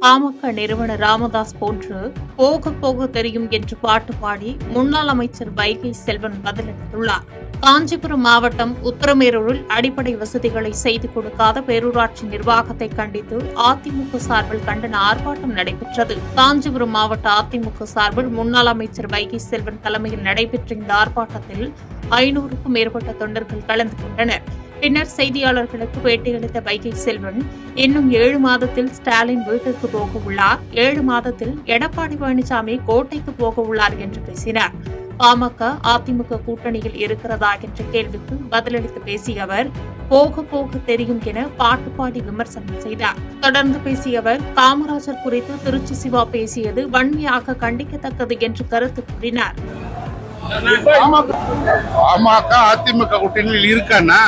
பாமக நிறுவனர் ராமதாஸ் போன்று போக போக தெரியும் என்று பாட்டு பாடி முன்னாள் அமைச்சர் வைகை செல்வன் பதிலளித்துள்ளார். காஞ்சிபுரம் மாவட்டம் உத்தரமேரூரில் அடிப்படை வசதிகளை செய்து கொடுக்காத பேரூராட்சி நிர்வாகத்தை கண்டித்து அதிமுக சார்பில் கண்டன ஆர்ப்பாட்டம் நடைபெற்றது. காஞ்சிபுரம் மாவட்ட அதிமுக சார்பில் முன்னாள் அமைச்சர் வைகை செல்வன் தலைமையில் நடைபெற்ற இந்த ஆர்ப்பாட்டத்தில் 500க்கும் மேற்பட்ட தொண்டர்கள் கலந்து கொண்டனர். பின்னர் செய்தியாளர்களுக்கு பேட்டியளித்த வைகை செல்வன், இன்னும் 7 மாதத்தில் ஸ்டாலின் வீட்டிற்கு போக உள்ளார், 7 மாதத்தில் எடப்பாடி பழனிசாமி கோட்டைக்கு போக உள்ளார் என்று பேசினார். பாமக அதிமுக கூட்டணியில் இருக்கிறதா என்ற கேள்விக்கு பதிலளித்து பேசிய அவர், போக போக தெரியும் என பாட்டு பாடி விமர்சனம் செய்தார். தொடர்ந்து பேசிய அவர், காமராஜர் குறித்து திருச்சி சிவா பேசியது வன்மையாக கண்டிக்கத்தக்கது என்று கருத்து கூறினார். பாமக அதிமுக கூட்டணியில் இருக்கான்னா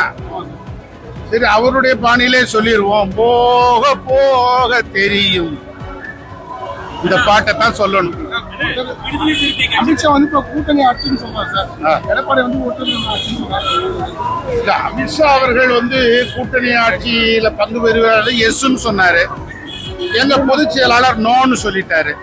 சரி, அவருடைய பாணியிலே சொல்லிடுவோம். போக போக தெரியும், இந்த பாட்டை தான் சொல்லணும். அமித்ஷா வந்து இப்ப கூட்டணி ஆட்சின்னு சொல்றாரு சார். எடப்பாடி வந்து அமித்ஷா அவர்கள் வந்து கூட்டணி ஆட்சியில பங்கு பெறுவார் எஸ்ன்னு சொன்னாரு. எங்க பொதுச் செயலாளர் நோன்னு சொல்லிட்டாரு.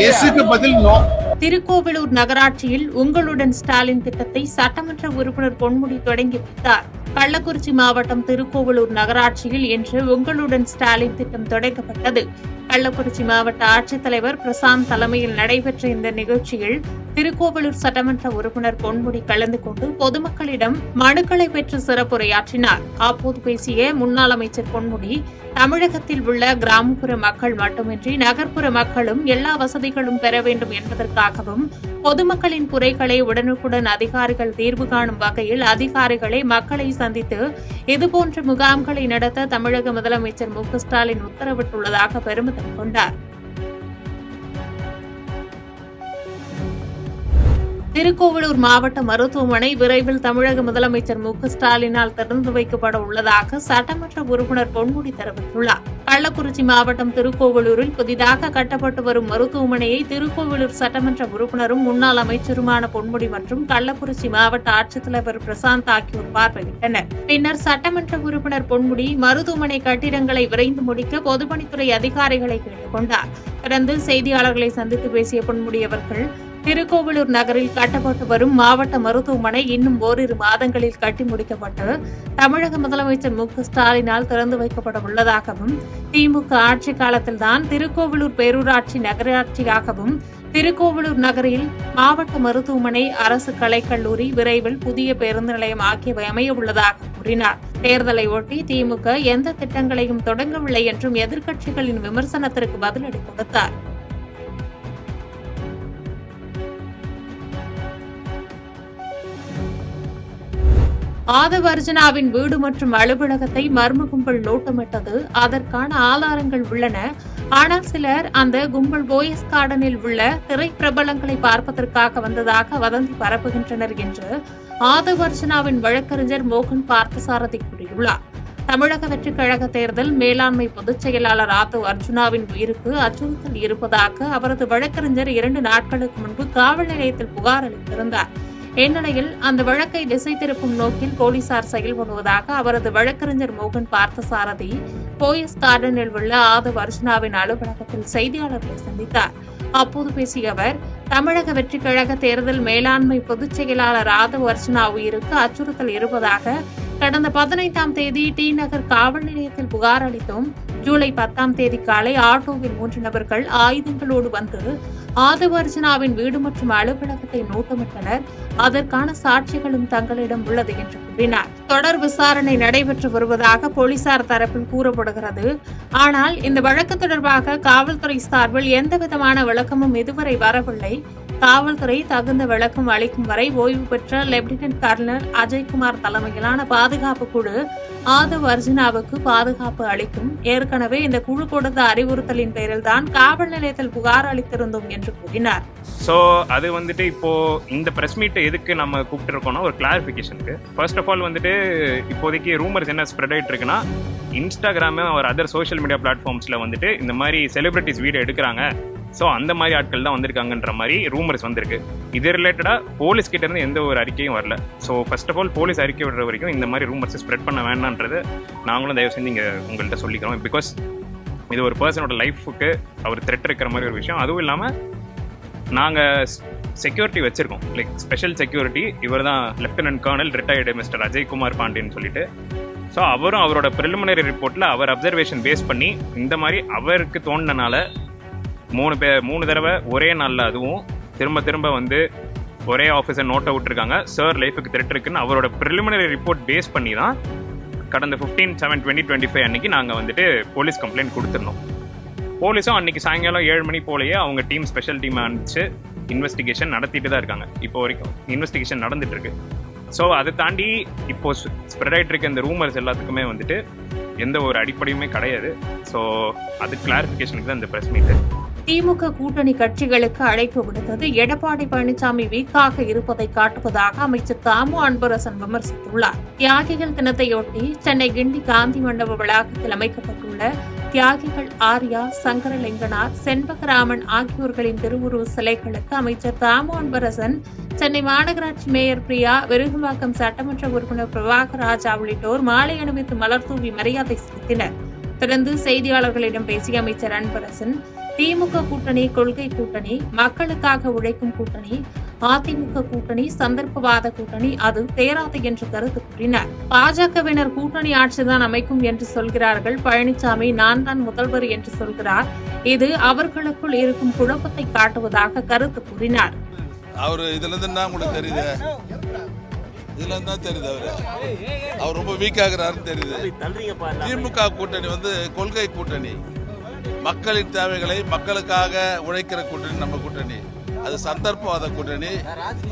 எஸ்ஸுக்கு பதில் நோ. திருக்கோவிலூர் நகராட்சியில் உங்களுடன் ஸ்டாலின் திட்டத்தை சட்டமன்ற உறுப்பினர் பொன்முடி தொடங்கி வைத்தார். கள்ளக்குறிச்சி மாவட்டம் திருக்கோவிலூர் நகராட்சியில் இன்று உங்களுடன் ஸ்டாலின் திட்டம் தொடங்கப்பட்டது. கள்ளக்குறிச்சி மாவட்ட ஆட்சித்தலைவர் பிரசாந்த் தலைமையில் நடைபெற்ற இந்த நிகழ்ச்சியில் திருக்கோவிலூர் சட்டமன்ற உறுப்பினர் பொன்முடி கலந்து கொண்டு பொதுமக்களிடம் மனுக்களை பெற்று சிறப்புரையாற்றினார். அப்போது பேசிய முன்னாள் அமைச்சர் பொன்முடி, தமிழகத்தில் உள்ள கிராமப்புற மக்கள் மட்டுமின்றி நகர்ப்புற மக்களும் எல்லா வசதிகளும் பெற வேண்டும் என்பதற்காகவும் பொதுமக்களின் குறைகளை உடனுக்குடன் அதிகாரிகள் தீர்வு காணும் வகையில் அதிகாரிகளை மக்களை சந்தித்து இதுபோன்ற முகாம்களை நடத்த தமிழக முதலமைச்சர் மு க ஸ்டாலின் உத்தரவிட்டுள்ளதாக பெருமிதம் கொண்டார். திருக்கோவிலூர் மாவட்ட மருத்துவமனை விரைவில் தமிழக முதலமைச்சர் மு க ஸ்டாலினால் திறந்து வைக்கப்பட உள்ளதாக சட்டமன்ற உறுப்பினர் பொன்முடி தெரிவித்துள்ளார். கள்ளக்குறிச்சி மாவட்டம் திருக்கோவிலூரில் புதிதாக கட்டப்பட்டு வரும் மருத்துவமனையை திருக்கோவிலூர் சட்டமன்ற உறுப்பினரும் முன்னாள் அமைச்சருமான பொன்முடி மற்றும் கள்ளக்குறிச்சி மாவட்ட ஆட்சித்தலைவர் பிரசாந்த் ஆகியோர் பார்வையிட்டனர். பின்னர் சட்டமன்ற உறுப்பினர் பொன்முடி மருத்துவமனை கட்டிடங்களை விரைந்து முடிக்க பொதுப்பணித்துறை அதிகாரிகளை கேட்டுக் கொண்டார். தொடர்ந்து செய்தியாளர்களை சந்தித்து பேசிய பொன்முடி அவர்கள், திருக்கோவிலூர் நகரில் கட்டப்பட்டு வரும் மாவட்ட மருத்துவமனை இன்னும் ஓரிரு மாதங்களில் கட்டி முடிக்கப்பட்டு தமிழக முதலமைச்சர் மு க ஸ்டாலினால் திறந்து வைக்கப்பட உள்ளதாகவும், திமுக ஆட்சி காலத்தில்தான் திருக்கோவிலூர் பேரூராட்சி நகராட்சியாகவும் திருக்கோவிலூர் நகரில் மாவட்ட மருத்துவமனை, அரசு கலைக்கல்லூரி, விரைவில் புதிய பேருந்து நிலையம் ஆகியவை அமைய உள்ளதாக கூறினார். தேர்தலை ஒட்டி திமுக எந்த திட்டங்களையும் தொடங்கவில்லை என்றும் எதிர்க்கட்சிகளின் விமர்சனத்திற்கு பதிலடி கொடுத்தார். ஆதவ் அர்ஜுனாவின் வீடு மற்றும் அலுவலகத்தை மர்ம கும்பல் நோட்டமிட்டது. அதற்கான ஆதாரங்கள் உள்ளன. ஆனால் சிலர் அந்த கும்பல் போயஸ் கார்டனில் உள்ள திரைப்பிரபலங்களை பார்ப்பதற்காக வந்ததாக வதந்தி பரப்புகின்றனர் என்று ஆதவ் அர்ஜுனாவின் வழக்கறிஞர் மோகன் பார்த்தசாரதி கூறியுள்ளார். தமிழக வெற்றிக் கழக தேர்தல் மேலாண்மை பொதுச் செயலாளர் ஆதவ் அர்ஜுனாவின் உயிருக்கு அச்சுறுத்தல் இருப்பதாக அவரது வழக்கறிஞர் 2 நாட்களுக்கு முன்பு காவல் நிலையத்தில் புகார் அளித்திருந்தார். இந்நிலையில் அந்த வழக்கை திசை திருப்பும் நோக்கில் போலீசார் செயல்படுவதாக அவரது வழக்கறிஞர் மோகன் பார்த்தசாரதி போயஸ் கார்டனில் உள்ள ஆதவ் அர்ஜுனாவின் அலுவலகத்தில் செய்தியாளர்களை சந்தித்தார். அப்போது பேசிய அவர், தமிழக வெற்றிக் கழக தேர்தல் மேலாண்மை பொதுச் செயலாளர் ஆதவ் அர்ஜுனா உயிருக்கு அச்சுறுத்தல் இருப்பதாக கடந்த 15ஆம் தேதி டி நகர் காவல் நிலையத்தில் புகார் அளித்தோம். ஜூலை 10ஆம் தேதி காலை ஆட்டோவில் 3 நபர்கள் ஆயுதங்களோடு வந்து ஆதவ் அர்ஜுனாவின் வீடு மற்றும் அலுவலகத்தை நோட்டமிட்டனர். அதற்கான சாட்சிகளும் தங்களிடம் உள்ளது என்று கூறினார். தொடர் விசாரணை நடைபெற்று வருவதாக போலீசார் தரப்பில் கூறப்படுகிறது. ஆனால் இந்த வழக்கு தொடர்பாக காவல்துறை சார்பில் எந்தவிதமான விளக்கமும் இதுவரை வரவில்லை. காவல்துறை தகுந்த விளக்கம் அளிக்கும் வரை ஓய்வு பெற்ற லெப்டினன்ட் கர்னல் அஜய்குமார் தலைமையிலான பாதுகாப்பு குழு ஆதவ் அர்ஜுனாவுக்கு பாதுகாப்பு அளிக்கும். ஏற்கனவே இந்த குழு கொடுத்த அறிவுறுத்தலின் பேரில் தான் காவல் நிலையத்தில் புகார் அளித்திருந்தோம் என்று கூறினார். ஸோ அது வந்துட்டு இப்போ இந்த பிரஸ் மீட்டை எதுக்கு நம்ம கூப்பிட்டு இருக்கோம்னா ஒரு கிளாரிஃபிகேஷனுக்கு. ஃபர்ஸ்ட் ஆஃப் ஆல் வந்துட்டு இப்போதைக்கு ரூமர்ஸ் என்ன ஸ்ப்ரெட் ஆகிட்டு இருக்குன்னா, இன்ஸ்டாகிராமு ஒரு அதர் சோஷியல் மீடியா பிளாட்ஃபார்ம்ஸில் வந்துட்டு இந்த மாதிரி செலிபிரிட்டிஸ் வீடியோ எடுக்கிறாங்க, ஸோ அந்த மாதிரி ஆட்கள் தான் வந்திருக்காங்கன்ற மாதிரி ரூமர்ஸ் வந்திருக்கு. இது ரிலேட்டடாக போலீஸ் கிட்ட இருந்து எந்த ஒரு அறிக்கையும் வரல. So first of all police அறிக்கை விடுற வரைக்கும் இந்த மாதிரி ரூமர்ஸ் ஸ்ப்ரெட் பண்ண வேண்டான்றது நாங்களும் தயவு செஞ்சு இங்கே உங்கள்கிட்ட சொல்லிக்கிறோம். பிகாஸ் இது ஒரு பர்சனோட லைஃபுக்கு அவர் த்ரெட் இருக்கிற மாதிரி ஒரு விஷயம். அதுவும் இல்லாமல் நாங்கள் செக்யூரிட்டி வச்சுருக்கோம், லைக் ஸ்பெஷல் செக்யூரிட்டி. இவர் தான் lieutenant colonel retired mister Ajaykumar Pandian சொல்லிட்டு. ஸோ அவரும் அவரோட ப்ரிலிமினரி ரிப்போர்ட்டில் அவர் அப்சர்வேஷன் பேஸ் பண்ணி இந்த மாதிரி அவருக்கு தோணுனால 3 தடவை ஒரே நாளில் அதுவும் திரும்ப வந்து ஒரே ஆஃபீஸர் நோட் அவுட் இருக்காங்க, சார் லைஃபுக்கு த்ரெட் இருக்குன்னு அவரோட ப்ரிலிமினரி ரிப்போர்ட் பேஸ் பண்ணி தான் கடந்த 15/7/2025 அன்னைக்கு நாங்கள் வந்துட்டு போலீஸ் கம்ப்ளைண்ட் கொடுத்துருந்தோம். போலீஸும் அன்னைக்கு சாயங்காலம் 7 மணி போலயே அவங்க டீம் ஸ்பெஷல் டீம் அனுப்பிச்சு இன்வெஸ்டிகேஷன் நடத்திட்டு தான் இருக்காங்க. இப்போ வரைக்கும் இன்வெஸ்டிகேஷன் நடந்துட்டு இருக்கு. ஸோ அதை தாண்டி இப்போ ஸ்ப்ரெட் ஆகிட்டு இருக்க இந்த ரூமர்ஸ் எல்லாத்துக்குமே வந்துட்டு எந்த ஒரு அடிப்படையுமே கிடையாது. ஸோ அது கிளாரிஃபிகேஷனுக்கு தான் இந்த பிரஸ் மீட். திமுக கூட்டணி கட்சிகளுக்கு அழைப்பு விடுத்தது எடப்பாடி பழனிசாமி வீக்காக இருப்பதை காட்டுவதாக அமைச்சர் தாமு அன்பரசன் விமர்சித்துள்ளார். தியாகிகள் தினத்தையொட்டி சென்னை கிண்டி காந்தி மண்டப வளாகத்தில் அமைக்கப்பட்டுள்ள தியாகிகள் ஆர்யா, சங்கரலிங்கனார், செண்பகராமன் ஆகியோர்களின் திருவுருவ சிலைகளுக்கு அமைச்சர் தாமு அன்பரசன், சென்னை மாநகராட்சி மேயர் பிரியா, விருகம்பாக்கம் சட்டமன்ற உறுப்பினர் பிரபாகர் ராஜா உள்ளிட்டோர் மாலை அணிவித்து மலர் தூவி மரியாதை செலுத்தினர். தொடர்ந்து செய்தியாளர்களிடம் பேசிய அமைச்சர் அன்பரசன், திமுக கூட்டணி கொள்கை கூட்டணி, மக்களுக்காக உழைக்கும் கூட்டணி, அதிமுக கூட்டணி சந்தர்ப்பவாத கூட்டணி, அது தேராது என்று கருத்து கூறினார். பாஜகவினர் கூட்டணி ஆட்சிதான் அமைக்கும் என்று சொல்கிறார்கள். பழனிசாமி நான் தான் முதல்வர் என்று சொல்கிறார். இது அவர்களுக்குள் இருக்கும் குழப்பத்தை காட்டுவதாக கருத்து கூறினார். அவரு இதுல இருந்து என்ன உங்களுக்கு தெரியுது? இதுல இருந்தா தெரியுது அவர் ரொம்ப வீக் ஆகிறாருன்னு தெரியுது. திமுக கூட்டணி வந்து கொள்கை கூட்டணி, மக்களின் தேவைகளை மக்களுக்காக உழைக்கிற கூட்டணி நம்ம கூட்டணி. அது சந்தர்ப்பவாத கூட்டணி,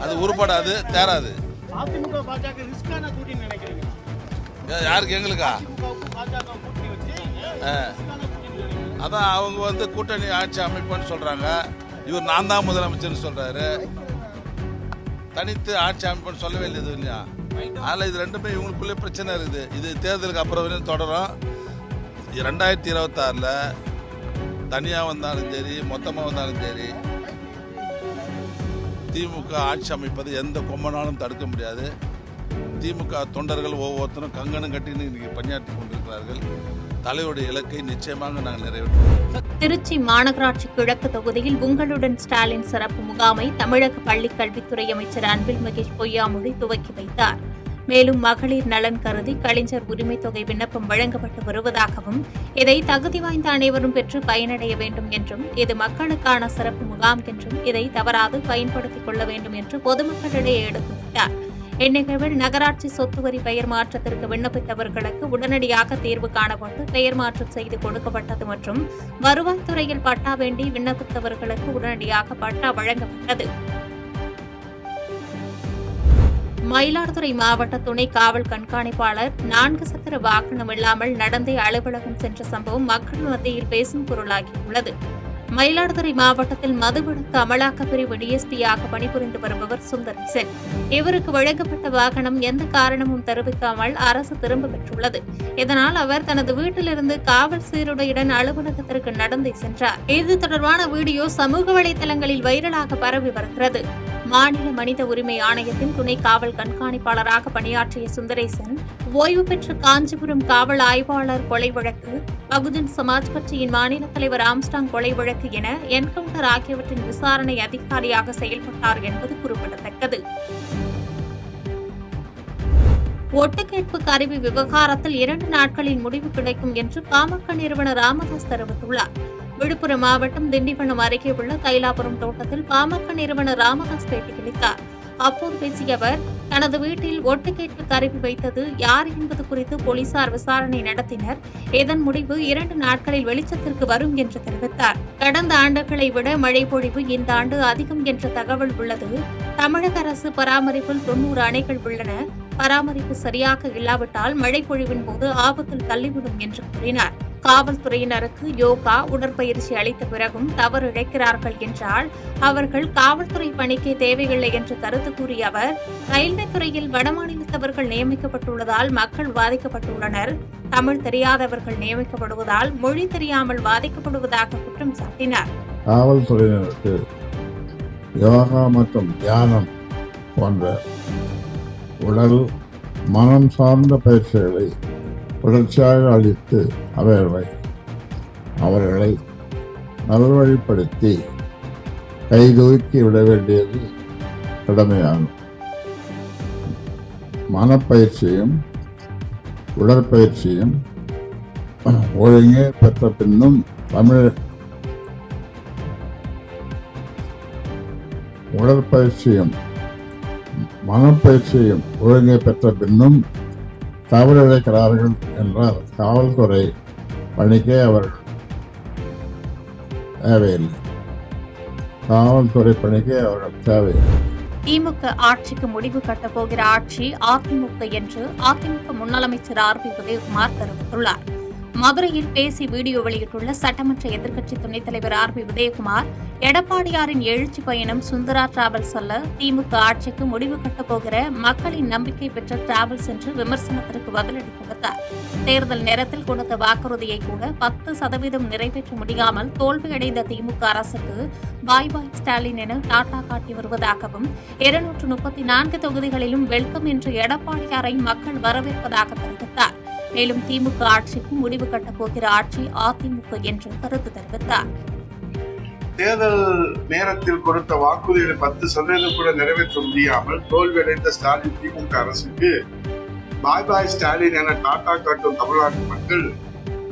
அது உருப்படாது, தேராது. யாருக்கு? எங்களுக்கா? அதான் அவங்க வந்து கூட்டணி ஆட்சி அமைப்புன்னு சொல்றாங்க. இவர் நான் தான் முதலமைச்சர்னு சொல்றாரு. தனித்து ஆட்சி அமைப்புன்னு சொல்லவே இல்லை இது இல்லையா? அதில் இது ரெண்டுமே இவங்களுக்குள்ளே பிரச்சனை இருக்குது. இது தேர்தலுக்கு அப்புறம் வரையும் தொடரும். 2026 தனியாக வந்தாலும் சரி, மொத்தமாக வந்தாலும் சரி, திமுக ஆட்சி அமைப்பது எந்த கொம்பனாலும் தடுக்க முடியாது. திமுக தொண்டர்கள் ஒவ்வொருத்தரும் கங்கணம் கட்டின்னு இன்னைக்கு பணியாற்றி கொண்டிருக்கிறார்கள். தலைவருடைய இலக்கை நிச்சயமாக நாங்கள் நிறைவேற்றுவோம். திருச்சி மாநகராட்சி கிழக்கு தொகுதியில் உங்களுடன் ஸ்டாலின் சிறப்பு முகாமை தமிழக பள்ளிக் கல்வித்துறை அமைச்சர் அன்பில் மகேஷ் பொய்யாமொழி துவக்கி வைத்தார். மேலும் மகளிர் நலன் கருதி கலைஞர் உரிமை தொகை விண்ணப்பம் வழங்கப்பட்டு வருவதாகவும், இதை தகுதி வாய்ந்த அனைவரும் பெற்று பயனடைய வேண்டும் என்றும், இது மக்களுக்கான சிறப்பு முகாம் என்றும், இதை தவறாது பயன்படுத்திக் கொள்ள வேண்டும் என்று பொதுமக்களிடையே எடுத்துரைத்தார். இந்நிகழ்வில் நகராட்சி சொத்து வரி பெயர் மாற்றத்திற்கு விண்ணப்பித்தவர்களுக்கு உடனடியாக தீர்வு காணப்பட்டு பெயர் மாற்றம் செய்து கொடுக்கப்பட்டது மற்றும் வருவாய்த்துறையில் பட்டா வேண்டி விண்ணப்பித்தவர்களுக்கு உடனடியாக பட்டா வழங்கப்பட்டது. மயிலாடுதுறை மாவட்ட துணை காவல் கண்காணிப்பாளர் 4 சக்கர வாகனம் இல்லாமல் நடந்தே அலுவலகம் சென்ற சம்பவம் மக்கள் மத்தியில் பேசும் பொருளாகியுள்ளது. மயிலாடுதுறை மாவட்டத்தில் மதுவிலக்கு அமலாக்க பிரிவு டிஎஸ்பியாக பணிபுரிந்து வருபவர் சுந்தரேசன். இவருக்கு வழங்கப்பட்ட வாகனம் எந்த காரணமும் தெரிவிக்காமல் அரசு திரும்ப பெற்றுள்ளது. இதனால் அவர் தனது வீட்டிலிருந்து காவல் சீருடையுடன் அலுவலகத்திற்கு நடந்தே சென்றார். இது தொடர்பான வீடியோ சமூக வலைதளங்களில் வைரலாக பரவி வருகிறது. மாநில மனித உரிமை ஆணையத்தின் துணை காவல் கண்காணிப்பாளராக பணியாற்றிய சுந்தரேசன் ஓய்வு பெற்ற காஞ்சிபுரம் காவல் ஆய்வாளர் கொலை வழக்கு, பகுஜன் சமாஜ் கட்சியின் மாநில தலைவர் ஆம்ஸ்டாங் கொலை வழக்கு என என்கவுண்டர் ஆகியவற்றின் விசாரணை அதிகாரியாக செயல்பட்டார் என்பது குறிப்பிடத்தக்கது. ஒட்டுக்கேட்பு கருவி விவகாரத்தில் 2 நாட்களில் முடிவு கிடைக்கும் என்று பாமக நிறுவனர் ராமதாஸ் தெரிவித்துள்ளார். விழுப்புரம் மாவட்டம் திண்டிவனம் அருகே உள்ள தைலாபுரம் தோட்டத்தில் பாமக நிறுவனர் ராமதாஸ் பேட்டியளித்தார். அப்போது பேசிய அவர், தனது வீட்டில் ஒட்டுக்கேட்பு கருவி வைத்தது யார் என்பது குறித்து போலீசார் விசாரணை நடத்தினர். இதன் முடிவு 2 நாட்களில் வெளிச்சத்திற்கு வரும் என்று தெரிவித்தார். கடந்த ஆண்டுகளை விட மழை பொழிவு இந்த ஆண்டு அதிகம் என்ற தகவல் உள்ளது. தமிழக அரசு பராமரிப்பில் 90 அணைகள் உள்ளன. பராமரிப்பு சரியாக இல்லாவிட்டால் மழை பொழிவின் போது ஆபத்தில் தள்ளிவிடும் என்று கூறினார். காவல்துறையினருக்கு யோகா, உடற்பயிற்சி அளித்த பிறகும் தவறு இழைக்கிறார்கள் என்றால் அவர்கள் காவல்துறை பணிக்கே தேவையில்லை என்று கருத்து கூறிய அவர், ரயில்வே துறையில் வடமாநிலத்தவர்கள் நியமிக்கப்பட்டுள்ளதால் மக்கள் பாதிக்கப்பட்டுள்ளனர். தமிழ் தெரியாதவர்கள் நியமிக்கப்படுவதால் மொழி தெரியாமல் பாதிக்கப்படுவதாக குற்றம் சாட்டினார். காவல்துறையினருக்கு யோகா மற்றும் தியானம் போன்ற உடல் மனம் சார்ந்த பயிற்சிகளை தொடர்ச்சியாக அளித்து அவர்களை அவர்களை நல்வழிப்படுத்தி கைதூக்கி விட வேண்டியது கடமையாகும். மனப்பயிற்சியும் உடற்பயிற்சியும் ஒழுங்கே பெற்ற பின்னும் மனப்பயிற்சியும் ஒழுங்கை பெற்ற பின்னும் தவறிழைக்கிறார்கள் என்றால் காவல்துறை பணிக்கே அவர்கள் தேவையில்லை. திமுக ஆட்சிக்கு முடிவு கட்டப் போகிற ஆட்சி அதிமுக என்று அதிமுக முன்னாள் அமைச்சர் ஆர்.பி. உதயகுமார் தெரிவித்துள்ளார். மதுரையில் பேசி வீடியோ வெளியிட்டுள்ள சட்டமன்ற எதிர்க்கட்சி துணைத் தலைவர் ஆர்.பி. உதயகுமார், எடப்பாடியாரின் எழுச்சி பயணம் சுந்தரா டிராவல்ஸ் அல்ல, திமுக ஆட்சிக்கு முடிவு கட்டப் போகிற மக்களின் நம்பிக்கை பெற்ற டிராவல்ஸ் என்று விமர்சனத்திற்கு பதிலடி கொடுத்தார். தேர்தல் நேரத்தில் கொடுத்த வாக்குறுதியை கூட 10% நிறைவேற்ற முடியாமல் தோல்வியடைந்த திமுக அரசுக்கு பாய் பாய் ஸ்டாலின் என டாடா காட்டி வருவதாகவும் 234 தொகுதிகளிலும் வெல்கம் என்று எடப்பாடியாரை மக்கள் வரவேற்பதாக தெரிவித்தார். மேலும் திமுக ஆட்சிக்கு முடிவு கட்டப் போகிற ஆட்சி அதிமுக என்று கருத்து தெரிவித்தார். தேர்தல் நேரத்தில் கொடுத்த வாக்குறுதிகளை 10% கூட நிறைவேற்ற முடியாமல் தோல்வியடைந்த ஸ்டாலின் திமுக அரசுக்கு பாய் பாய் ஸ்டாலின் என டாடா காட்டும் தமிழ்நாட்டு மக்கள்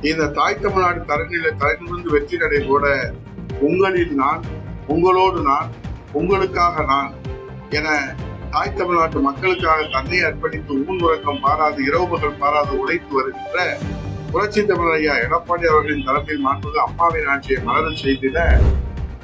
இந்த தாய் தமிழ்நாடு தரநிலை தலைநிமிர்ந்து வெற்றி நடை கூட உங்களில் நான், உங்களோடு நான், உங்களுக்காக நான் என தாய் தமிழ்நாட்டு மக்களுக்காக தன்னை அர்ப்பணித்து ஊன் உறக்கம் பாராது இரவு பகல் பாராது உழைத்து வருகின்ற புரட்சி தமிழ் ஐயா எடப்பாடி அவர்களின் தலைமையில் மாண்புமிகு அம்மாவின் ஆட்சியை மலரச் செய்திட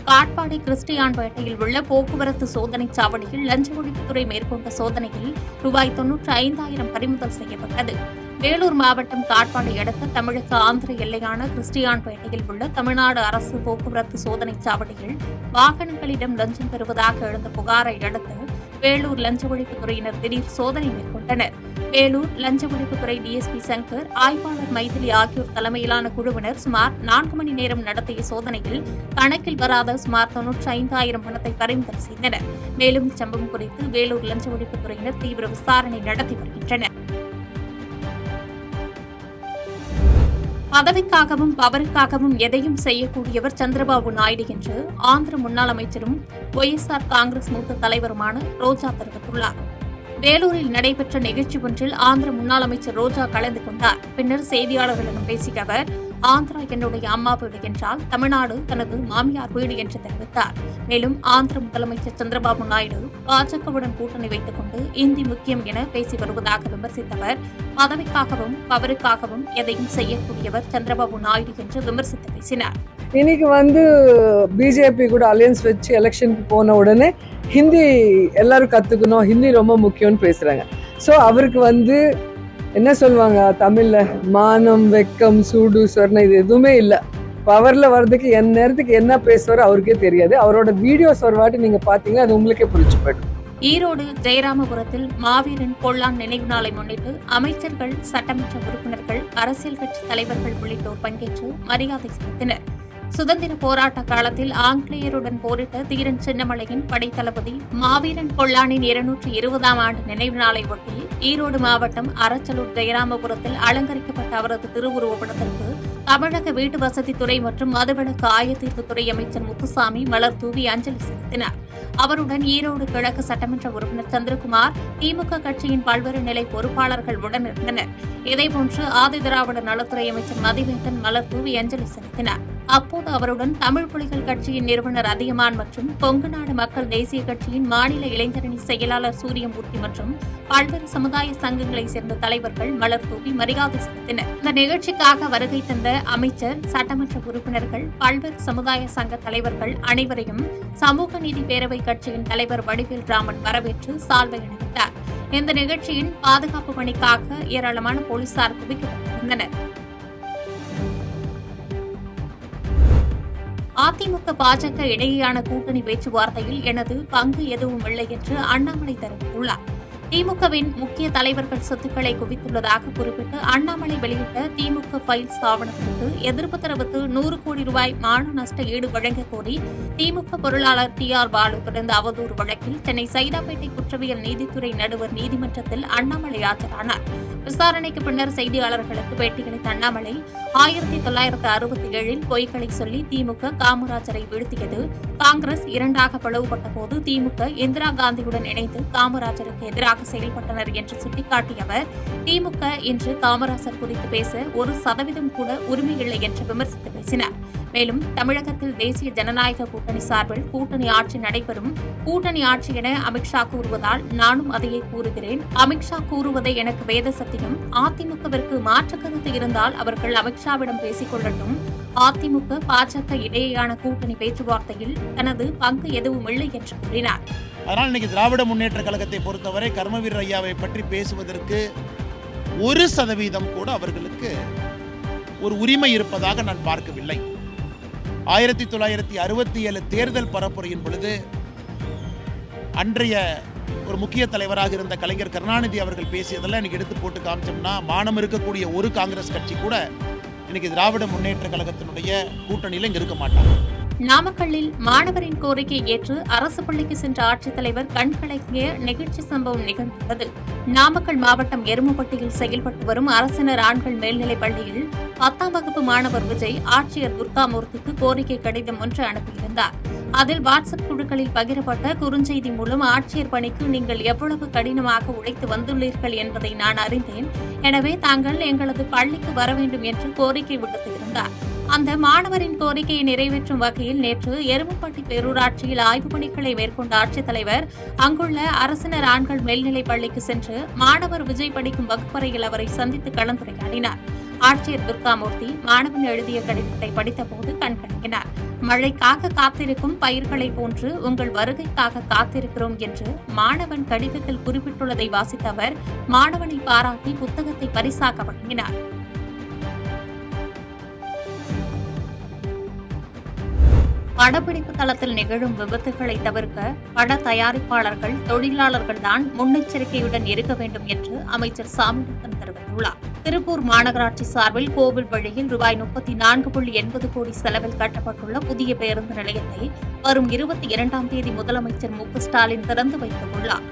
காட்பாடி கிறிஸ்டியான்பேட்டையில் உள்ள போக்குவரத்து சோதனை சாவடியில் லஞ்ச ஒழிப்புத்துறை மேற்கொண்ட சோதனையில் ரூபாய் 95,000 பறிமுதல் செய்யப்பட்டது. வேலூர் மாவட்டம் காட்பாடி அடுத்த தமிழக ஆந்திர எல்லையான கிறிஸ்டியான்பேட்டையில் உள்ள தமிழ்நாடு அரசு போக்குவரத்து சோதனை சாவடியில் வாகனங்களிடம் லஞ்சம் பெறுவதாக எழுந்த புகாரை அடுத்து வேலூர் லஞ்ச ஒழிப்புத்துறையினர் திடீர் சோதனை மேற்கொண்டனர். வேலூர் லஞ்ச ஒழிப்புத்துறை டிஎஸ்பி சங்கர், ஆய்வாளர் மைதிலி ஆகியோர் தலைமையிலான குழுவினர் சுமார் 4 மணி நேரம் நடத்திய சோதனையில் கணக்கில் வராத சுமார் 95,000 பணத்தை பறிமுதல் செய்தனர். மேலும் இச்சம்பவம் குறித்து வேலூர் லஞ்ச ஒழிப்புத்துறையினர் தீவிர விசாரணை நடத்தி வருகின்றனர். பதவிக்காகவும் பவருக்காகவும் எதையும் செய்யக்கூடியவர் சந்திரபாபு நாயுடு என்று ஆந்திர முன்னாள் அமைச்சரும் ஒய்எஸ்ஆர் காங்கிரஸ் மூத்த தலைவருமான ரோஜா தெரிவித்துள்ளார். வேலூரில் நடைபெற்ற நிகழ்ச்சி ஒன்றில் ஆந்திர முன்னாள் அமைச்சர் ரோஜா கலந்து கொண்டார். பின்னர் செய்தியாளர்களிடம் பேசிய அவர், ஆந்திரா என்னுடைய அம்மா வீடு என்றால் தமிழ்நாடு தனது மாமியார் வீடு என்று தெரிவித்தார். மேலும் ஆந்திர முதலமைச்சர் சந்திரபாபு நாயுடு பாஜகவுடன் கூட்டணி வைத்துக் கொண்டு இந்தி முக்கியம் என பேசி வருவதாக விமர்சித்தவர், பதவிக்காகவும் பவருக்காகவும் எதையும் செய்யக்கூடியவர் சந்திரபாபு நாயுடு என்று விமர்சித்து பேசினார். இன்னைக்கு பிஜேபி கூட அலையன்ஸ் வச்சு எலெக்ஷனுக்கு போன உடனே ஹிந்தி எல்லாரும் கத்துக்கணும், ஹிந்தி ரொம்ப முக்கியம்னு பேசுறாங்க. ஸோ அவருக்கு என்ன சொல்லுவாங்க தமிழ்ல, மானம் வெக்கம் சூடு சொர்ணம் இது எதுவுமே இல்லை. பவர்ல வர்றதுக்கு நேரத்துக்கு என்ன பேசுவாரோ அவருக்கே தெரியாது. அவரோட வீடியோஸ் ஒரு வாட்டி நீங்க பாத்தீங்கன்னா அது உங்களுக்கே புரிஞ்சு போயிடும். ஈரோடு ஜெயராமபுரத்தில் மாவீரன் பொல்லான் நினைவு நாளை முன்னிட்டு அமைச்சர்கள், சட்டமன்ற உறுப்பினர்கள், அரசியல் கட்சி தலைவர்கள் உள்ளிட்டோர் பங்கேற்று மரியாதை செலுத்தினர். சுதந்திர போராட்ட காலத்தில் ஆங்கிலேயருடன் போரிட்ட தீரன் சின்னமலையின் படைத்தளபதி மாவீரன் பொல்லானின் 220ஆம் ஆண்டு நினைவு நாளை ஒட்டி ஈரோடு மாவட்டம் அரச்சலூர் ஜெயராமபுரத்தில் அலங்கரிக்கப்பட்ட அவரது திருவுருவ படத்திற்கு தமிழக வீட்டு வசதித்துறை மற்றும் மதுவிலக்கு ஆயத்தீர்ப்புத்துறை அமைச்சர் முத்துசாமி மலர் தூவி அஞ்சலி செலுத்தினார். அவருடன் ஈரோடு கிழக்கு சட்டமன்ற உறுப்பினர் சந்திரகுமார், திமுக கட்சியின் பல்வேறு நிலை பொறுப்பாளர்கள் உடன் இருந்தனர். இதேபோன்று ஆதிதிராவிட நலத்துறை அமைச்சர் மதிவேந்தன் மலர் தூவி அஞ்சலி செலுத்தினார். அப்போது அவருடன் தமிழ் புலிகள் கட்சியின் நிறுவனர் அதியமான் மற்றும் கொங்குநாடு மக்கள் தேசிய கட்சியின் மாநில இளைஞரணி செயலாளர் சூரியமூர்த்தி மற்றும் பல்வேறு சமுதாய சங்கங்களைச் சேர்ந்த தலைவர்கள் மலர் தூவி மரியாதை செலுத்தினர். இந்த நிகழ்ச்சிக்காக வருகை தந்த அமைச்சர், சட்டமன்ற உறுப்பினர்கள், பல்வேறு சமுதாய சங்க தலைவர்கள் அனைவரையும் சமூக நீதி பேரவை கட்சியின் தலைவர் வடிவேல் ராமன் வரவேற்று சால்வை அணிவித்தார். இந்த நிகழ்ச்சியின் பாதுகாப்பு பணிக்காக ஏராளமான போலீசார் குவிக்கப்பட்டிருந்தனர். அதிமுக பாஜக இடையேயான கூட்டணி பேச்சுவார்த்தையில் எனது பங்கு எதுவும் இல்லை என்று அண்ணாமலை தெரிவித்துள்ளார். திமுகவின் முக்கிய தலைவர்கள் சொத்துக்களை குவித்துள்ளதாக குறிப்பிட்டு அண்ணாமலை வெளியிட்ட திமுக ஃபைல்ஸ் ஆவணத்திற்கு எதிர்ப்பு தெரிவித்து 100 கோடி ரூபாய் மான நஷ்ட ஈடு வழங்கக் கோரி திமுக பொருளாளர் TR பாலு தொடர்ந்த அவதூறு வழக்கில் சென்னை சைதாப்பேட்டை குற்றவியல் நீதித்துறை நடுவர் நீதிமன்றத்தில் அண்ணாமலை ஆஜரானார். விசாரணைக்கு பின்னர் செய்தியாளர்களுக்கு பேட்டியளித்த அண்ணாமலை 1967 பொய்களை சொல்லி திமுக காமராஜரை வீழ்த்தியது, காங்கிரஸ் இரண்டாக பிளவுபட்ட போது திமுக இந்திரா காந்தியுடன் இணைந்து காமராஜருக்கு எதிராக செயல்பட்டனர் என்று சுட்டிக்காட்டிய அவர், திமுக இன்று காமராஜர் குறித்து பேச 1% கூட உரிமையில்லை என்று விமர்சித்து பேசினார். மேலும் தமிழகத்தில் தேசிய ஜனநாயக கூட்டணி சார்பில் கூட்டணி ஆட்சி நடைபெறும், கூட்டணி ஆட்சி என அமித்ஷா கூறுவதால் நானும் அதையே கூறுகிறேன். அமித்ஷா கூறுவதை எனக்கு வேத சத்தியம். அதிமுகவிற்கு மாற்று கருத்து இருந்தால் அவர்கள் அமித்ஷாவிடம் பேசிக் கொள்ளட்டும். அதிமுக பாஜக இடையேயான கூட்டணி பேச்சுவார்த்தையில் தனது பங்கு எதுவும் இல்லை என்று கூறினார். அதனால் இன்னைக்கு திராவிட முன்னேற்ற கழகத்தை பொறுத்தவரை கர்மவீரர் ஐயாவை பற்றி பேசுவதற்கு 1% கூட அவர்களுக்கு ஒரு உரிமை இருப்பதாக நான் பார்க்கவில்லை. 1967 தேர்தல் பரப்புரையின் பொழுது அன்றைய ஒரு முக்கிய தலைவராக இருந்த கலைஞர் கருணாநிதி அவர்கள் பேசியதெல்லாம் எனக்கு எடுத்து போட்டு காமிச்சோம்னா மானம் இருக்கக்கூடிய ஒரு காங்கிரஸ் கட்சி கூட இன்னைக்கு திராவிட முன்னேற்ற கழகத்தினுடைய கூட்டணியில் இங்க இருக்க மாட்டாங்க. நாமக்கல்லில் மாணவரின் கோரிக்கையை ஏற்று அரசு பள்ளிக்கு சென்ற ஆட்சித்தலைவர் கண்கலங்கிய நிகழ்ச்சி சம்பவம் நிகழ்ந்துள்ளது. நாமக்கல் மாவட்டம் எருமப்பட்டியில் செயல்பட்டு வரும் அரசினர் ஆண்கள் மேல்நிலைப் பள்ளியில் 10ஆம் வகுப்பு மாணவர் விஜய் ஆட்சியர் துர்காமூர்த்திக்கு கோரிக்கை கடிதம் ஒன்று அனுப்பியிருந்தார். அதில் வாட்ஸ்அப் குழுக்களில் பகிரப்பட்ட குறுஞ்செய்தி மூலம் ஆட்சியர் பணிக்கு நீங்கள் எவ்வளவு கடினமாக உழைத்து வந்துள்ளீர்கள் என்பதை நான் அறிந்தேன். எனவே தாங்கள் எங்களது பள்ளிக்கு வர வேண்டும் என்று கோரிக்கை விடுத்திருந்தார். அந்த மாணவரின் கோரிக்கையை நிறைவேற்றும் வகையில் நேற்று எருமப்பட்டி பேரூராட்சியில் ஆய்வுப் பணிகளை மேற்கொண்ட ஆட்சித்தலைவர் அங்குள்ள அரசினர் ஆண்கள் மேல்நிலைப் பள்ளிக்கு சென்று மாணவர் விஜய் படிக்கும் வகுப்பறையில் அவரை சந்தித்து கலந்துரையாடினார். ஆட்சியர் துர்காமூர்த்தி மாணவன் எழுதிய கடிதத்தை படித்தபோது கண்கலங்கினார். மழைக்காக காத்திருக்கும் பயிர்களை போன்று உங்கள் வருகைக்காக காத்திருக்கிறோம் என்று மாணவன் கடிதத்தில் குறிப்பிட்டுள்ளதை வாசித்த அவர் மாணவனை பாராட்டி புத்தகத்தை பரிசாக வழங்கினார். படப்பிடிப்பு தளத்தில் நிகழும் விபத்துகளை தவிர்க்க பட தயாரிப்பாளர்கள், தொழிலாளர்கள்தான் முன்னெச்சரிக்கையுடன் இருக்க வேண்டும் என்று அமைச்சர் சாமிநாதன் தெரிவித்துள்ளார். திருப்பூர் மாநகராட்சி சார்பில் கோவில் வழியில் ரூபாய் 34.80 கோடி செலவில் கட்டப்பட்டுள்ள புதிய பேருந்து நிலையத்தை வரும் 22ஆம் தேதி முதலமைச்சர் மு க ஸ்டாலின் திறந்து வைத்துள்ளார்.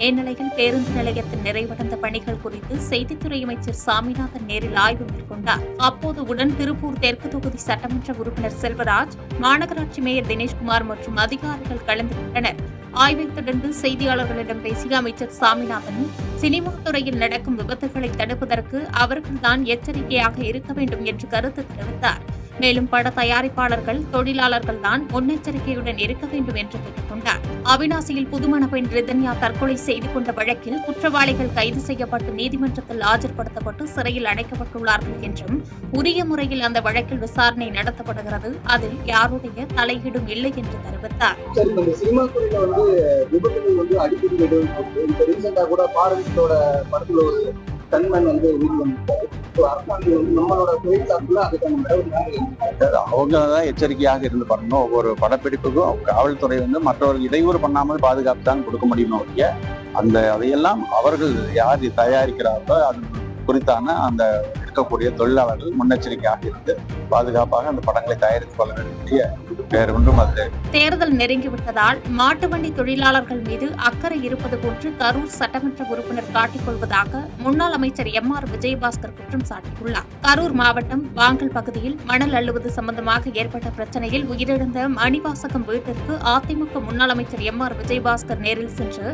இந்நிலையில் பேருந்து நிலையத்தின் நிறைவடைந்த பணிகள் குறித்து செய்தித்துறை அமைச்சர் சாமிநாதன் நேரில் ஆய்வு மேற்கொண்டார். அப்போது உடன் திருப்பூர் தெற்கு தொகுதி சட்டமன்ற உறுப்பினர் செல்வராஜ், மாநகராட்சி மேயர் தினேஷ்குமார் மற்றும் அதிகாரிகள் கலந்து கொண்டனர். ஆய்வை தொடர்ந்து செய்தியாளர்களிடம் பேசிய அமைச்சர் சாமிநாதன், சினிமா துறையில் நடக்கும் விபத்துகளை தடுப்பதற்கு அவர்கள்தான் எச்சரிக்கையாக இருக்க வேண்டும் என்று கருத்து தெரிவித்தார். மேலும் பட தயாரிப்பாளர்கள், தொழிலாளர்கள் தான் முன்னெச்சரிக்கையுடன் இருக்க வேண்டும் என்று கேட்டுக் கொண்டார். அவிநாசியில் புதுமண பெண் ரிதன்யா தற்கொலை செய்து கொண்ட வழக்கில் குற்றவாளிகள் கைது செய்யப்பட்டு நீதிமன்றத்தில் ஆஜர்படுத்தப்பட்டு சிறையில் அடைக்கப்பட்டுள்ளார்கள் என்றும், உரிய முறையில் அந்த வழக்கில் விசாரணை நடத்தப்படுகிறது, அதில் யாருடைய தலையீடும் இல்லை என்று தெரிவித்தார். சினிமா துறையில விபத்துகள் அடிக்கடி ரீசெண்டா கூட பாரதியோட படத்துல ஒரு கண்மன் அரசாங்கம் நம்மளோட தொழில் சார்பில் அதுக்கான நடவடிக்கை அவங்க தான் எச்சரிக்கையாக இருந்து பண்ணணும். ஒவ்வொரு படப்பிடிப்புக்கும் காவல்துறை மற்றவர்கள் இடையூறு பண்ணாமல் பாதுகாப்பு தான் கொடுக்க முடியுமோ ஒழிய அதையெல்லாம் அவர்கள் யார் தயாரிக்கிறார்களோ அது குறித்தான அந்த இருக்கக்கூடிய தொழிலாளர்கள் முன்னெச்சரிக்கையாக இருந்து பாதுகாப்பாக அந்த படங்களை தயாரித்துக் கொள்ள வேண்டிய வேறு ஒன்றும் அது. தேர்தல் நெருங்கிவிட்டதால் மாட்டு வண்டி தொழிலாளர்கள் மீது அக்கறை இருப்பது போன்று கரூர் சட்டமன்ற உறுப்பினர் காட்டிக் கொள்வதாக முன்னாள் அமைச்சர் MR விஜயபாஸ்கர் குற்றம் சாட்டியுள்ளார். கரூர் மாவட்டம் வாங்கல் பகுதியில் மணல் அள்ளுவது சம்பந்தமாக ஏற்பட்ட பிரச்சனையில் உயிரிழந்த மணிவாசகம் வீட்டிற்கு அதிமுக முன்னாள் அமைச்சர் MR விஜயபாஸ்கர் நேரில் சென்று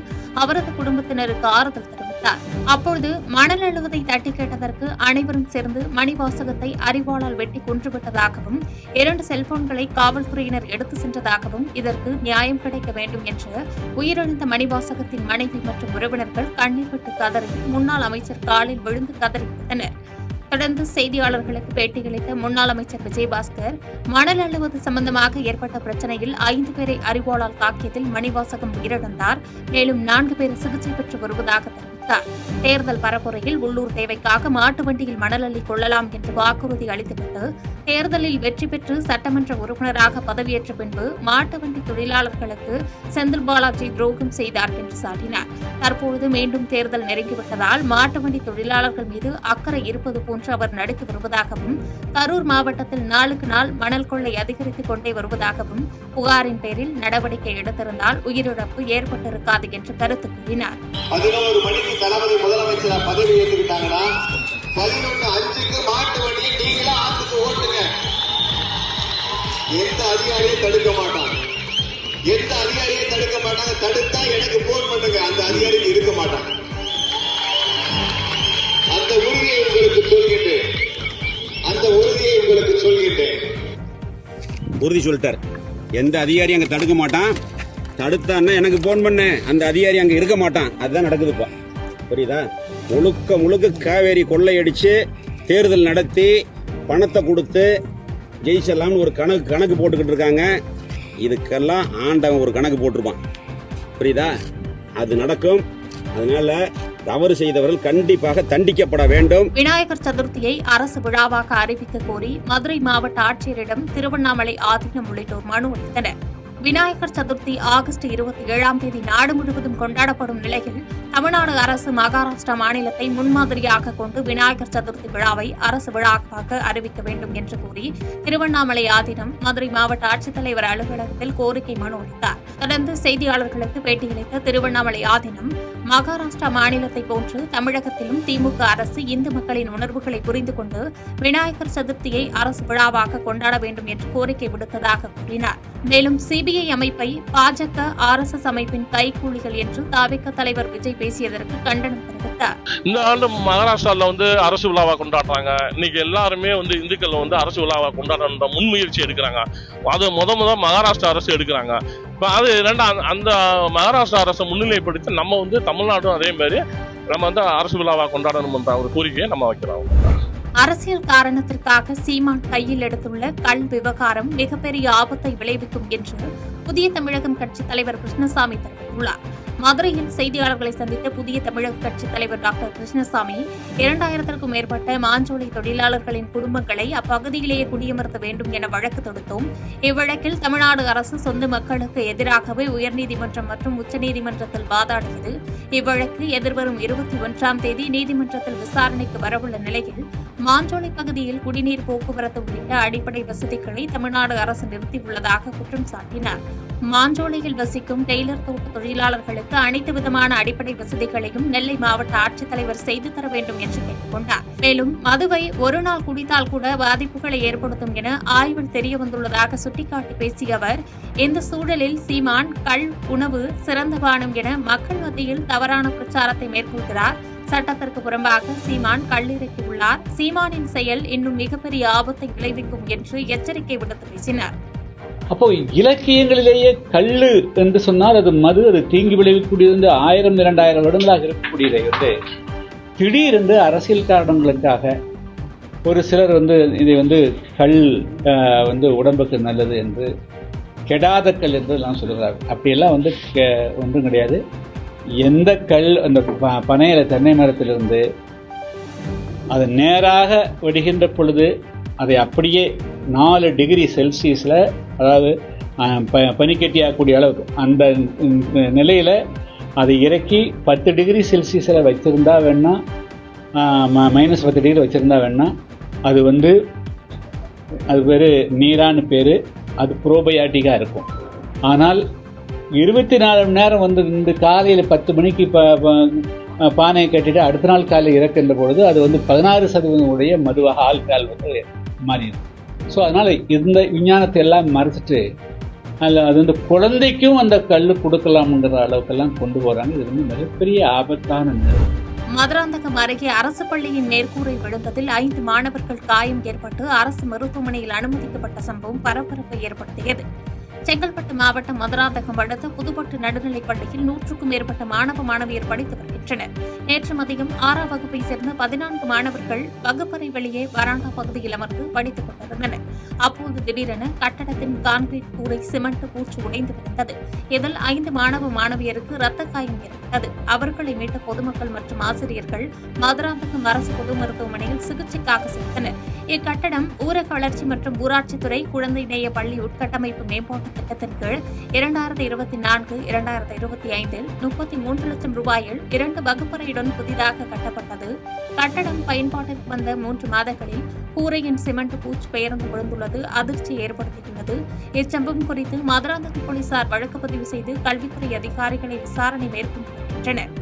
அவரது குடும்பத்தினருக்கு ஆறுதல் தெரிவித்தார். அப்பொழுது மணல் அள்ளுவதை தட்டி கேட்டதற்கு அனைவரும் சேர்ந்து மணிவாசகத்தை அரிவாளால் வெட்டி கொன்றுவிட்டதாகவும் 2 செல்போன்களை காவல்துறையினர் எடுத்து சென்றதாகவும், இதற்கு நியாயம் கிடைக்க வேண்டும் என்று உயிரிழந்த மணிவாசகத்தின் மனைவி மற்றும் உறவினர்கள் கண்ணீர் விட்டு கதறி முன்னாள் அமைச்சர் காலில் விழுந்து கதறிவிட்டனர். தொடர்ந்து செய்தியாளர்களுக்கு பேட்டியளித்த முன்னாள் அமைச்சர் விஜயபாஸ்கர், மணல் அள்ளுவது சம்பந்தமாக ஏற்பட்ட பிரச்சனையில் 5 பேரை அரிவாளால் தாக்கியதில் மணிவாசகம் உயிரிழந்தார். மேலும் 4 பேர் சிகிச்சை பெற்று வருவதாக தெரிவித்தார். தெரிவித்தார். தேர்தல் பரப்புரையில் உள்ளூர் தேவைக்காக மாட்டு வண்டியில் மணல் அள்ளி கொள்ளலாம் என்று வாக்குறுதி அளித்துவிட்டு தேர்தலில் வெற்றி பெற்று சட்டமன்ற உறுப்பினராக பதவியேற்ற பின்பு மாட்டு வண்டி தொழிலாளர்களுக்கு செந்தில் பாலாஜி துரோகம் செய்தார் என்று சாட்டினார். தற்பொழுது மீண்டும் தேர்தல் நெருங்கிவிட்டதால் மாட்டு வண்டி தொழிலாளர்கள் மீது அக்கறை இருப்பது போன்று அவர் நடித்து வருவதாகவும், கரூர் மாவட்டத்தில் நாளுக்கு நாள் மணல் கொள்ளை அதிகரித்துக் கொண்டே வருவதாகவும், புகாரின் பேரில் நடவடிக்கை எடுத்திருந்தால் உயிரிழப்பு ஏற்பட்டிருக்காது என்று கருத்து கூறினார். 11 மணிக்கு தளபதி முதலமைச்சர் பதவி ஏற்றுக்கிட்டாங்கன்னா 11:05க்கு மாட்டு வண்டியை நீங்களா ஆத்துக்கு ஓட்டுங்க. எந்த அதிகாரியும் தடுக்க மாட்டாங்க. தடுத்தா எனக்கு போன் பண்ணுங்க. அந்த அதிகாரிக்கு இருக்க மாட்டாங்க. அந்த உறுதியை உங்களுக்கு சொல்கின்றேன். உறுதி சொல்லிட்டார். எந்த அதிகாரி அங்க தடுக்க மாட்டான். தடுத்தான்னா எனக்கு போன் பண்ணு. அந்த அதிகாரி அங்க இருக்க மாட்டான். அதுதான் நடக்குது இப்ப. புரியுதா? முழுக்க காவேரி கொள்ளையடிச்சு தேர்தல் நடத்தி பணத்தை கொடுத்து ஜெயிச்சலாம்னு ஒரு கணக்கு போட்டுக்கிட்டு இருக்காங்க. இதுக்கெல்லாம் ஆண்டவன் ஒரு கணக்கு போட்டிருப்பான். புரியுதா? அது நடக்கும். அதனால தவறு செய்தவர்கள் கண்டிப்பாக தண்டிக்கப்பட வேண்டும். விநாயகர் சதுர்த்தியை அரசு விழாவாக அறிவிக்க கோரி மதுரை மாவட்ட ஆட்சியரிடம் திருவண்ணாமலை ஆதீனம் உள்ளிட்டோர் மனு அளித்தனர். விநாயகர் சதுர்த்தி ஆகஸ்ட் 27ஆம் தேதி நாடு முழுவதும் கொண்டாடப்படும் நிலையில் தமிழ்நாடு அரசு மகாராஷ்டிரா மாநிலத்தை முன்மாதிரியாக கொண்டு விநாயகர் சதுர்த்தி விழாவை அரசு விழாவாக அறிவிக்க வேண்டும் என்று கூறி திருவண்ணாமலை ஆதீனம் மதுரை மாவட்ட ஆட்சித்தலைவர் அலுவலகத்தில் கோரிக்கை மனு அளித்தார். தொடர்ந்து செய்தியாளர்களுக்கு பேட்டியளித்த திருவண்ணாமலை ஆதீனம், மகாராஷ்டிரா மாநிலத்தை போன்று தமிழகத்திலும் திமுக அரசு இந்து மக்களின் உணர்வுகளை புரிந்து கொண்டு விநாயகர் சதுர்த்தியை அரசு விழாவாக கொண்டாட வேண்டும் என்று கோரிக்கை விடுத்ததாக கூறினார். மேலும் சிபிஐ அமைப்பை பாஜக RSS அமைப்பின் கைகூலிகள் என்று தாவிக தலைவர் விஜய் பேசியதற்கு கண்டனம் தெரிவித்தார். இந்த ஆண்டு மகாராஷ்டிரால அரசு விழாவா கொண்டாடுறாங்க. இன்னைக்கு எல்லாருமே இந்துக்கள் அரசு விழாவா கொண்டாடுற முன்முயற்சி எடுக்கிறாங்க. அது முத மகாராஷ்டிரா அரசு எடுக்கிறாங்க. இப்போ அது அந்த மகாராஷ்டிரா அரசை முன்னிலைப்படுத்தி நம்ம தமிழ்நாடும் அதே மாதிரி நம்ம அரசு விழாவா கொண்டாடணும்ன்ற ஒரு கோரிக்கையை நம்ம வைக்கிறோம். அரசியல் காரணத்திற்காக சீமான் கையில் எடுத்துள்ள கள் விவகாரம் மிகப்பெரிய ஆபத்தை விளைவிக்கும் என்று புதிய தமிழகம் கட்சித் தலைவர் கிருஷ்ணசாமி தெரிவித்துள்ளார். மதுரையில் செய்தியாளர்களை சந்தித்த புதிய தமிழக கட்சித் தலைவர் டாக்டர் கிருஷ்ணசாமி 2000க்கும் மேற்பட்ட மாஞ்சோலை தொழிலாளர்களின் குடும்பங்களை அப்பகுதியிலேயே குடியமர்த்த வேண்டும் என வழக்கு தொடுத்தோம். இவ்வழக்கில் தமிழ்நாடு அரசு சொந்த மக்களுக்கு எதிராகவே உயர்நீதிமன்றம் மற்றும் உச்சநீதிமன்றத்தில் வாதாடியது. இவ்வழக்கு எதிர்வரும் 21ஆம் தேதி நீதிமன்றத்தில் விசாரணைக்கு வரவுள்ள நிலையில் மாஞ்சோலை பகுதியில் குடிநீர், போக்குவரத்து உள்ளிட்ட அடிப்படை வசதிகளை தமிழ்நாடு அரசு நிறுத்தியுள்ளதாக குற்றம் சாட்டினார். மாஞ்சோலையில் வசிக்கும் டெய்லர் தோட்ட தொழிலாளர்களுக்கு அனைத்து விதமான அடிப்படை வசதிகளையும் நெல்லை மாவட்ட ஆட்சித்தலைவர் செய்து தர வேண்டும் என்று கேட்டுக் கொண்டார். மேலும் மதுவை ஒரு நாள் குடித்தால் கூட பாதிப்புகளை ஏற்படுத்தும் என ஆய்வில் தெரியவந்துள்ளதாக சுட்டிக்காட்டி பேசிய அவர், இந்த சூழலில் சீமான் கள் உணவு சிறந்த பானம் என மக்கள் மத்தியில் தவறான பிரச்சாரத்தை மேற்கொள்கிறார். சட்டத்திற்கு புறம்பாக சீமான் கல்லிறக்கியுள்ளார். சீமானின் செயல் இன்னும் மிகப்பெரிய ஆபத்தை விளைவிக்கும் என்று எச்சரிக்கை விடுத்து பேசினார். அப்போ இலக்கியங்களிலேயே கள்ளு என்று சொன்னால் அது மது, அது தீங்கு விளைவிக்கூடியது 1000-2000 வருடங்களாக இருக்கக்கூடியதை திடீரென்று அரசியல் காரணங்களுக்காக ஒரு சிலர் இதை கல் உடம்புக்கு நல்லது என்று, கெடாத கல் என்று எல்லாம் சொல்கிறார்கள். அப்படியெல்லாம் ஒன்றும் கிடையாது. எந்த கல் அந்த பனையில தென்னை மரத்திலிருந்து அது நேராக வெடிகின்ற பொழுது அதை அப்படியே 4 டிகிரி செல்சியஸில், அதாவது பனிக்கட்டியாகக்கூடிய அளவுக்கு அந்த நிலையில் அதை இறக்கி 10 டிகிரி செல்சியஸில் வச்சுருந்தா வேணா, -10 டிகிரி வச்சுருந்தா வேணா அது அது பேர் நீரான்னு பேர், அது ப்ரோபயாட்டிக்காக இருக்கும். ஆனால் 24 மணி நேரம் இந்த காலையில் 10 மணிக்கு பானையை கட்டிட்டு அடுத்த நாள் காலையில் இறக்கின்ற பொழுது அது 16% உடைய மதுவாக ஆல்கஹால் மாறிடும். ஸோ அதனால் இந்த விஞ்ஞானத்தை எல்லாம் மறைச்சிட்டு அது குழந்தைக்கும் அந்த கல் கொடுக்கலாம்ங்கிற அளவுக்கெல்லாம் கொண்டு போகிறாங்க. இது மிகப்பெரிய ஆபத்தான நிலை. மதுராந்தகம் அருகே அரசு பள்ளியின் மேற்கூரை விழுந்ததில் 5 மாணவர்கள் காயம் ஏற்பட்டு அரசு மருத்துவமனையில் அனுமதிக்கப்பட்ட சம்பவம் பரபரப்பை ஏற்படுத்தியது. செங்கல்பட்டு மாவட்டம் மதுராந்தகம் அடுத்த புதுப்பட்டு நடுநிலைப் பள்ளியில் 100க்கும் மேற்பட்ட மாணவ மாணவியர் படித்து வருகின்றனர். நேற்று மதியம் 6ஆம் வகுப்பை சேர்ந்த 14 மாணவர்கள் வகுப்பறை வெளியே வராண்டா பகுதியில் அமர்ந்து படித்துக் கொண்டிருந்தனர். அப்போது திடீரென கட்டடத்தின் கான்கிரீட் கூரை சிமெண்ட் பூச்சு உடைந்து விழுந்தது. இதில் 5 மாணவ மாணவியருக்கு ரத்த காயம் ஏற்பட்டது. அவர்களை மீட்ட பொதுமக்கள் மற்றும் ஆசிரியர்கள் மதுராந்தகம் அரசு பொது மருத்துவமனையில் சிகிச்சைக்காக சேர்த்தனர். இக்கட்டடம் ஊரக வளர்ச்சி மற்றும் ஊராட்சித்துறை குழந்தை நேய பள்ளி உட்கட்டமைப்பு மேம்பாட்டு திட்டத்தின் கீழ் 2024-2025 33 லட்சம் ரூபாயில் 2 வகுப்பறையுடன் புதிதாக கட்டப்பட்டது. கட்டடம் பயன்பாட்டிற்கு வந்த 3 மாதங்களில் கூரையின் சிமெண்ட் பூச்சு பெயர்ந்து விழுந்துள்ளது அதிர்ச்சியை ஏற்படுத்தியுள்ளது. இச்சம்பவம் குறித்து மதுராந்தகம் போலீசார் வழக்கு பதிவு செய்து கல்வித்துறை அதிகாரிகளை விசாரணை மேற்கொண்டு வருகின்றனர்.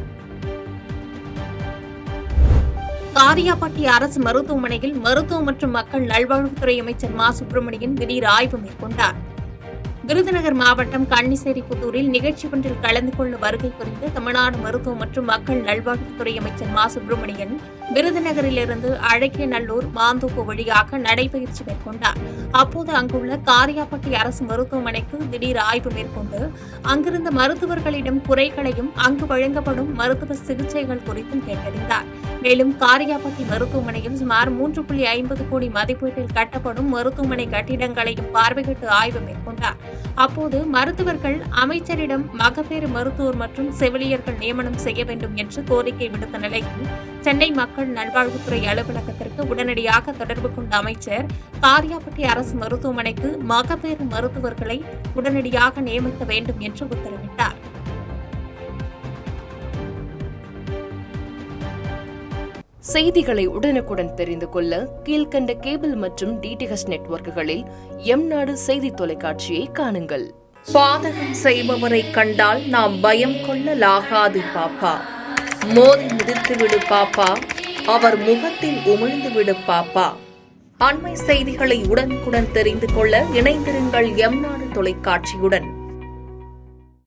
காரியாபட்டி அரசு மருத்துவமனையில் மருத்துவ மற்றும் மக்கள் நல்வாழ்வுத்துறை அமைச்சர் மா சுப்பிரமணியன் திடீர் ஆய்வு மேற்கொண்டார். விருதுநகர் மாவட்டம் கன்னிசேரி புத்தூரில் நிகழ்ச்சி ஒன்றில் கலந்து கொள்ள வருகை புரிந்து தமிழ்நாடு மருத்துவ மற்றும் மக்கள் நல்வாழ்வுத்துறை அமைச்சர் மா சுப்பிரமணியன் விருதுநகரிலிருந்து அழகியநல்லூர் மாந்தோப்பு வழியாக நடைபயிற்சி மேற்கொண்டார். அப்போது அங்குள்ள காரியாபட்டி அரசு மருத்துவமனைக்கு திடீர் ஆய்வு மேற்கொண்டு அங்கிருந்த மருத்துவர்களிடம் குறைகளையும் அங்கு வழங்கப்படும் மருத்துவ சிகிச்சைகள் குறித்தும் கேட்டறிந்தார். மேலும் காரியாபட்டி மருத்துவமனையில் சுமார் 3.50 கோடி மதிப்பீட்டில் கட்டப்படும் மருத்துவமனை கட்டிடங்களையும் பார்வையிட்டு ஆய்வு மேற்கொண்டார். அப்போது மருத்துவர்கள் அமைச்சரிடம் மகப்பேறு மருத்துவர் மற்றும் செவிலியர்கள் நியமனம் செய்ய வேண்டும் என்று கோரிக்கை விடுத்த நிலையில் சென்னை மக்கள் நல்வாழ்வுத்துறை அலுவலகத்திற்கு உடனடியாக தொடர்பு கொண்ட அமைச்சர் காரியாபட்டி அரசு மருத்துவமனைக்கு மகப்பேறு மருத்துவர்களை உடனடியாக நியமிக்க வேண்டும் என்று உத்தரவிட்டார். செய்திகளை உடனுக்குடன் தெரிந்து கொள்ள கீழ்கண்ட கேபிள் மற்றும் டிடிஎச் நெட்வொர்க்குகளில் எம்நாடு செய்தி தொலைக்காட்சியை காணுங்கள். பாதகம் செய்பவரை கண்டால் நாம் பயம் கொள்ளலாகாது பாப்பா. மோதி மிதித்துவிடு பாப்பா, அவர் முகத்தில் உமிழ்ந்துவிடு பாப்பா. அண்மை செய்திகளை உடனுக்குடன் தெரிந்து கொள்ள இணைந்திருங்கள் எம்நாடு தொலைக்காட்சியுடன்.